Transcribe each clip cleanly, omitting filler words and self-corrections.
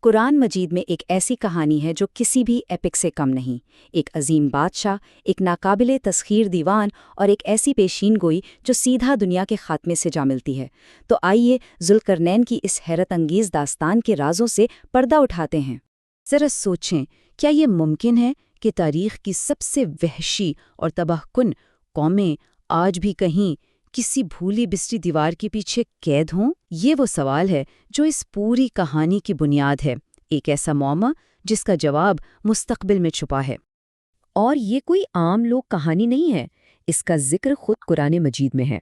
قرآن مجید میں ایک ایسی کہانی ہے جو کسی بھی ایپک سے کم نہیں، ایک عظیم بادشاہ، ایک ناقابل تسخیر دیوان اور ایک ایسی پیشین گوئی جو سیدھا دنیا کے خاتمے سے جا ملتی ہے۔ تو آئیے ذوالقرنین کی اس حیرت انگیز داستان کے رازوں سے پردہ اٹھاتے ہیں۔ ذرا سوچیں، کیا یہ ممکن ہے کہ تاریخ کی سب سے وحشی اور تباہ کن قومیں آج بھی کہیں کسی بھولی بسری دیوار کے پیچھے قید ہوں؟ یہ وہ سوال ہے جو اس پوری کہانی کی بنیاد ہے، ایک ایسا معمہ جس کا جواب مستقبل میں چھپا ہے۔ اور یہ کوئی عام لوگ کہانی نہیں ہے، اس کا ذکر خود قرآن مجید میں ہے،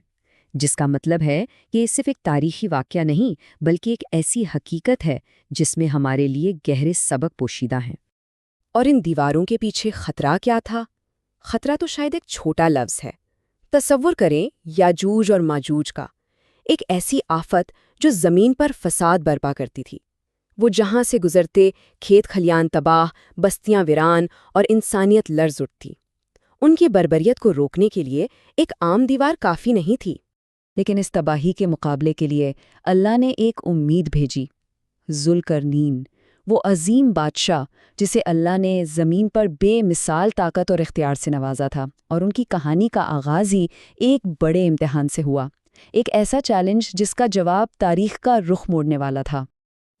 جس کا مطلب ہے کہ یہ صرف ایک تاریخی واقعہ نہیں بلکہ ایک ایسی حقیقت ہے جس میں ہمارے لیے گہرے سبق پوشیدہ ہیں۔ اور ان دیواروں کے پیچھے خطرہ کیا تھا؟ خطرہ تو شاید ایک چھوٹا لفظ ہے۔ تصور کریں یاجوج اور ماجوج کا، ایک ایسی آفت جو زمین پر فساد برپا کرتی تھی۔ وہ جہاں سے گزرتے کھیت کھلیان تباہ، بستیاں ویران اور انسانیت لرز اٹھتی۔ ان کی بربریت کو روکنے کے لیے ایک عام دیوار کافی نہیں تھی۔ لیکن اس تباہی کے مقابلے کے لیے اللہ نے ایک امید بھیجی، ذوالقرنین، وہ عظیم بادشاہ جسے اللہ نے زمین پر بے مثال طاقت اور اختیار سے نوازا تھا، اور ان کی کہانی کا آغاز ہی ایک بڑے امتحان سے ہوا، ایک ایسا چیلنج جس کا جواب تاریخ کا رخ موڑنے والا تھا۔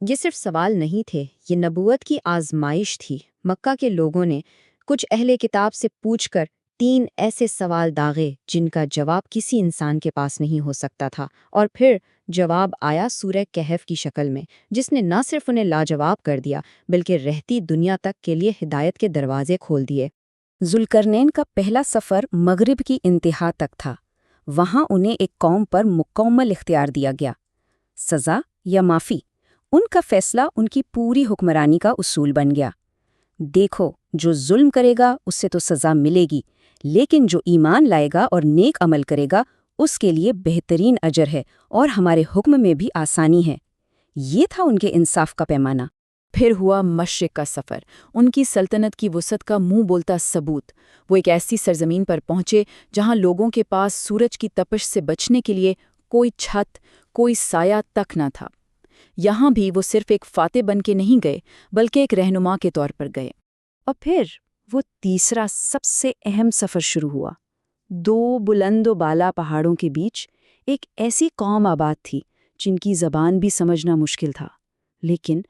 یہ صرف سوال نہیں تھے، یہ نبوت کی آزمائش تھی۔ مکہ کے لوگوں نے کچھ اہل کتاب سے پوچھ کر 3 ایسے سوال داغے جن کا جواب کسی انسان کے پاس نہیں ہو سکتا تھا، اور پھر جواب آیا سورہ کہف کی شکل میں، جس نے نہ صرف انہیں لاجواب کر دیا بلکہ رہتی دنیا تک کے لیے ہدایت کے دروازے کھول دیے۔ ذوالقرنین کا پہلا سفر مغرب کی انتہا تک تھا۔ وہاں انہیں ایک قوم پر مکمل اختیار دیا گیا، سزا یا معافی، ان کا فیصلہ ان کی پوری حکمرانی کا اصول بن گیا۔ دیکھو، جو ظلم کرے گا اس سے تو سزا ملے گی، لیکن جو ایمان لائے گا اور نیک عمل کرے گا اس کے لیے بہترین اجر ہے اور ہمارے حکم میں بھی آسانی ہے۔ یہ تھا ان کے انصاف کا پیمانہ۔ پھر ہوا مشرق کا سفر، ان کی سلطنت کی وسعت کا منہ بولتا ثبوت۔ وہ ایک ایسی سرزمین پر پہنچے جہاں لوگوں کے پاس سورج کی تپش سے بچنے کے لیے کوئی چھت، کوئی سایہ تک نہ تھا۔ یہاں بھی وہ صرف ایک فاتح بن کے نہیں گئے بلکہ ایک رہنما کے طور پر گئے۔ اور پھر وہ تیسرا سب سے اہم سفر شروع ہوا۔ 2 بلند و بالا پہاڑوں کے بیچ ایک ایسی قوم آباد تھی جن کی زبان بھی سمجھنا مشکل تھا، لیکن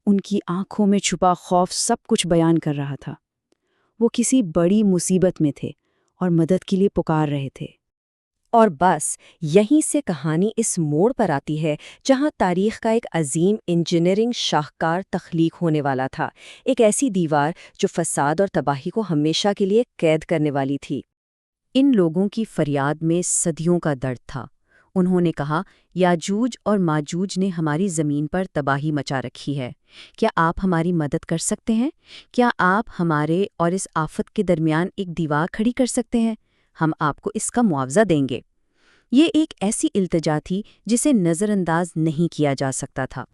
ان کی آنکھوں میں چھپا خوف سب کچھ بیان کر رہا تھا۔ وہ کسی بڑی مصیبت میں تھے اور مدد کے لیے پکار رہے تھے۔ اور بس یہیں سے کہانی اس موڑ پر آتی ہے جہاں تاریخ کا ایک عظیم انجینئرنگ شاہکار تخلیق ہونے والا تھا، ایک ایسی دیوار جو فساد اور تباہی کو ہمیشہ کے لیے قید کرنے والی تھی۔ ان لوگوں کی فریاد میں صدیوں کا درد تھا۔ انہوں نے کہا، یاجوج اور ماجوج نے ہماری زمین پر تباہی مچا رکھی ہے، کیا آپ ہماری مدد کر سکتے ہیں؟ کیا آپ ہمارے اور اس آفت کے درمیان ایک دیوار کھڑی کر سکتے ہیں؟ ہم آپ کو اس کا معاوضہ دیں گے۔ یہ ایک ایسی التجا تھی جسے نظر انداز نہیں کیا جا سکتا تھا۔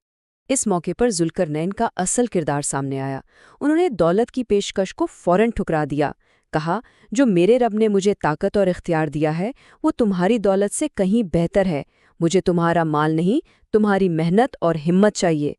اس موقع پر ذوالقرنین کا اصل کردار سامنے آیا۔ انہوں نے دولت کی پیشکش کو فوراً ٹھکرا دیا، کہا، جو میرے رب نے مجھے طاقت اور اختیار دیا ہے وہ تمہاری دولت سے کہیں بہتر ہے۔ مجھے تمہارا مال نہیں، تمہاری محنت اور ہمت چاہیے۔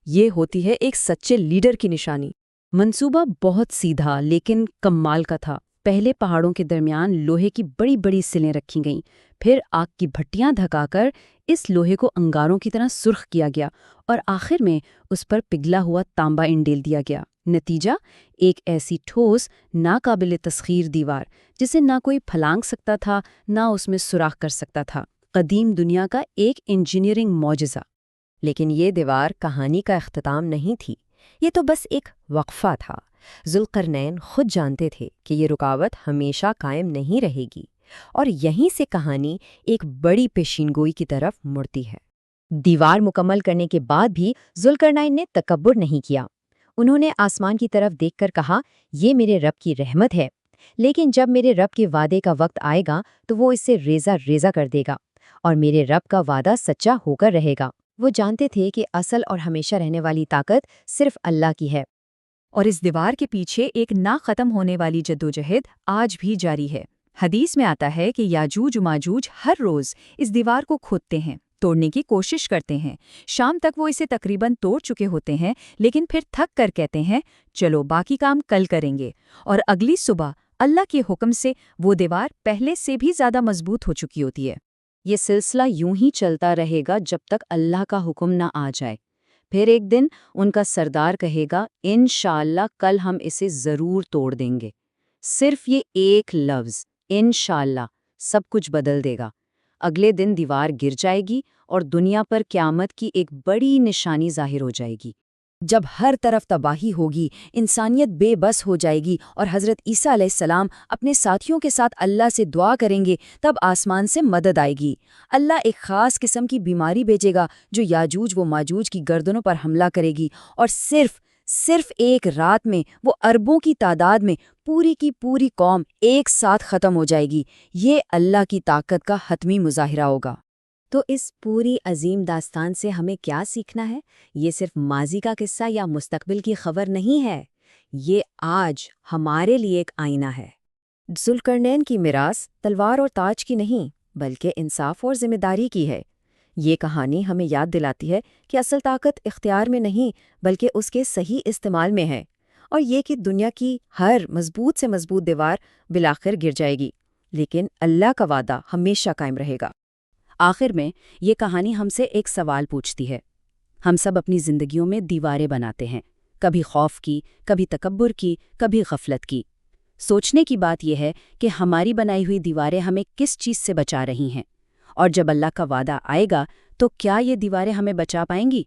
یہ ہوتی ہے ایک سچے لیڈر کی نشانی۔ منصوبہ بہت سیدھا لیکن کمال کا تھا۔ پہلے پہاڑوں کے درمیان لوہے کی بڑی بڑی سلیں رکھی گئیں، پھر آگ کی بھٹیاں دھکا کر اس لوہے کو انگاروں کی طرح سرخ کیا گیا، اور آخر میں اس پر پگھلا ہوا تانبا انڈیل دیا گیا۔ نتیجہ ایک ایسی ٹھوس، ناقابل تسخیر دیوار جسے نہ کوئی پھلانگ سکتا تھا نہ اس میں سوراخ کر سکتا تھا۔ قدیم دنیا کا ایک انجینئرنگ معجزہ۔ لیکن یہ دیوار کہانی کا اختتام نہیں تھی، یہ تو بس ایک وقفہ تھا۔ ذوالقرنین خود جانتے تھے کہ یہ رکاوٹ ہمیشہ قائم نہیں رہے گی، اور یہیں سے کہانی ایک بڑی پیشین گوئی کی طرف مڑتی ہے۔ دیوار مکمل کرنے کے بعد بھی ذوالقرنین نے تکبر نہیں کیا۔ انہوں نے آسمان کی طرف دیکھ کر کہا، یہ میرے رب کی رحمت ہے، لیکن جب میرے رب کے وعدے کا وقت آئے گا تو وہ اسے ریزہ ریزہ کر دے گا، اور میرے رب کا وعدہ سچا ہو کر رہے گا۔ وہ جانتے تھے کہ اصل اور ہمیشہ رہنے والی طاقت صرف اللہ کی ہے۔ اور اس دیوار کے پیچھے ایک نہ ختم ہونے والی جدوجہد آج بھی جاری ہے۔ حدیث میں آتا ہے کہ یاجوج و ماجوج ہر روز اس دیوار کو کھودتے ہیں، توڑنے کی کوشش کرتے ہیں۔ شام تک وہ اسے تقریباً توڑ چکے ہوتے ہیں، لیکن پھر تھک کر کہتے ہیں چلو باقی کام کل کریں گے، اور اگلی صبح اللہ کے حکم سے وہ دیوار پہلے سے بھی زیادہ مضبوط ہو چکی ہوتی ہے۔ یہ سلسلہ یوں ہی چلتا رہے گا جب تک اللہ کا حکم نہ آ جائے۔ پھر ایک دن ان کا سردار کہے گا انشاءاللہ کل ہم اسے ضرور توڑ دیں گے۔ صرف یہ ایک لفظ انشاءاللہ سب کچھ بدل دے گا۔ اگلے دن دیوار گر جائے گی اور دنیا پر قیامت کی ایک بڑی نشانی ظاہر ہو جائے گی۔ جب ہر طرف تباہی ہوگی، انسانیت بے بس ہو جائے گی اور حضرت عیسیٰ علیہ السلام اپنے ساتھیوں کے ساتھ اللہ سے دعا کریں گے، تب آسمان سے مدد آئے گی۔ اللہ ایک خاص قسم کی بیماری بھیجے گا جو یاجوج و ماجوج کی گردنوں پر حملہ کرے گی، اور صرف ایک رات میں وہ اربوں کی تعداد میں پوری کی پوری قوم ایک ساتھ ختم ہو جائے گی۔ یہ اللہ کی طاقت کا حتمی مظاہرہ ہوگا۔ تو اس پوری عظیم داستان سے ہمیں کیا سیکھنا ہے؟ یہ صرف ماضی کا قصہ یا مستقبل کی خبر نہیں ہے، یہ آج ہمارے لیے ایک آئینہ ہے۔ ذوالقرنین کی میراث تلوار اور تاج کی نہیں، بلکہ انصاف اور ذمہ داری کی ہے۔ یہ کہانی ہمیں یاد دلاتی ہے کہ اصل طاقت اختیار میں نہیں بلکہ اس کے صحیح استعمال میں ہے، اور یہ کہ دنیا کی ہر مضبوط سے مضبوط دیوار بالآخر گر جائے گی، لیکن اللہ کا وعدہ ہمیشہ قائم رہے گا۔ آخر میں یہ کہانی ہم سے ایک سوال پوچھتی ہے۔ ہم سب اپنی زندگیوں میں دیواریں بناتے ہیں، کبھی خوف کی، کبھی تکبر کی، کبھی غفلت کی۔ سوچنے کی بات یہ ہے کہ ہماری بنائی ہوئی دیواریں ہمیں کس چیز سے بچا رہی ہیں، اور جب اللہ کا وعدہ آئے گا تو کیا یہ دیواریں ہمیں بچا پائیں گی؟